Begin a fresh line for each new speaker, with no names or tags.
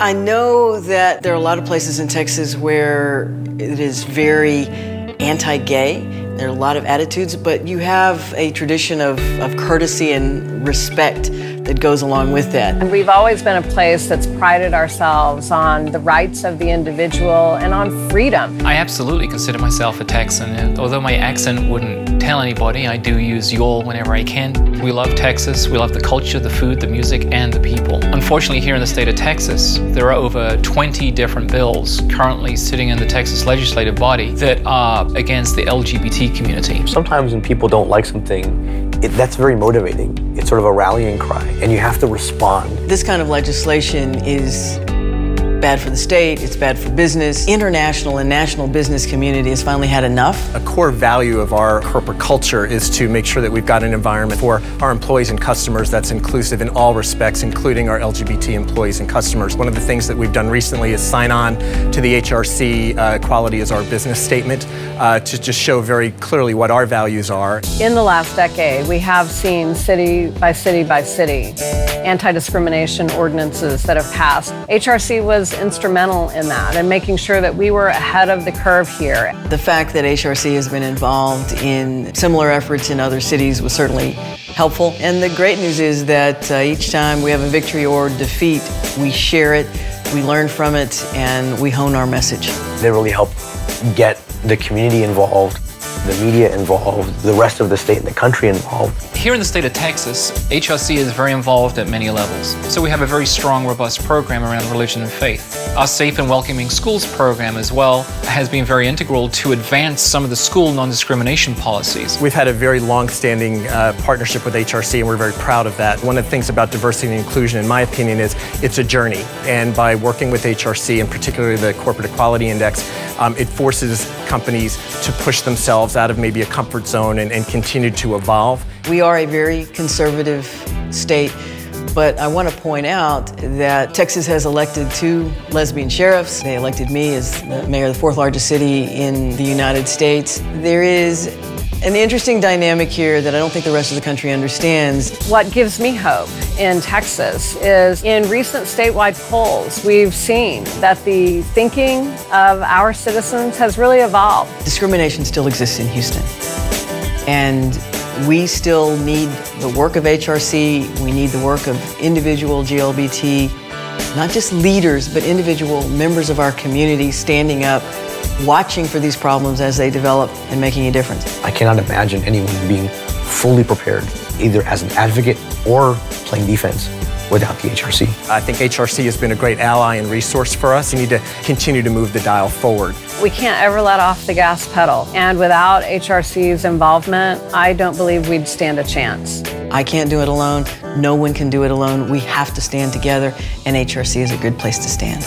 I know that there are a lot of places in Texas where it is very anti-gay. There are a lot of attitudes, but you have a tradition of courtesy and respect that goes along with that.
And we've always been a place that's prided ourselves on the rights of the individual and on freedom.
I absolutely consider myself a Texan, and although my accent wouldn't tell anybody, I do use y'all whenever I can. We love Texas, we love the culture, the food, the music, and the people. Unfortunately, here in the state of Texas, there are over 20 different bills currently sitting in the Texas legislative body that are against the LGBT community.
Sometimes when people don't like something, that's very motivating. It's sort of a rallying cry, and you have to respond.
This kind of legislation is bad for the state, it's bad for business. International and national business community has finally had enough.
A core value of our corporate culture is to make sure that we've got an environment for our employees and customers that's inclusive in all respects, including our LGBT employees and customers. One of the things that we've done recently is sign on to the HRC Equality as Our Business Statement to just show very clearly what our values are.
In the last decade, we have seen city by city by city anti-discrimination ordinances that have passed. HRC was instrumental in that and making sure that we were ahead of the curve here.
The fact that HRC has been involved in similar efforts in other cities was certainly helpful. And the great news is that each time we have a victory or defeat, we share it, we learn from it, and we hone our message.
They really help get the community involved, the media involved, the rest of the state and the country involved.
Here in the state of Texas, HRC is very involved at many levels. So we have a very strong, robust program around religion and faith. Our Safe and Welcoming Schools program as well has been very integral to advance some of the school non-discrimination policies.
We've had a very long-standing partnership with HRC, and we're very proud of that. One of the things about diversity and inclusion, in my opinion, is it's a journey. And by working with HRC, and particularly the Corporate Equality Index, it forces companies to push themselves out of maybe a comfort zone and continue to evolve.
We are a very conservative state, but I want to point out that Texas has elected 2 lesbian sheriffs. They elected me as the mayor of the 4th largest city in the United States. There is an interesting dynamic here that I don't think the rest of the country understands.
What gives me hope in Texas is in recent statewide polls, we've seen that the thinking of our citizens has really evolved.
Discrimination still exists in Houston, and we still need the work of HRC, we need the work of individual GLBT, not just leaders, but individual members of our community standing up, watching for these problems as they develop and making a difference.
I cannot imagine anyone being fully prepared, either as an advocate or playing defense, without the HRC.
I think HRC has been a great ally and resource for us. We need to continue to move the dial forward.
We can't ever let off the gas pedal. And without HRC's involvement, I don't believe we'd stand a chance.
I can't do it alone. No one can do it alone. We have to stand together, and HRC is a good place to stand.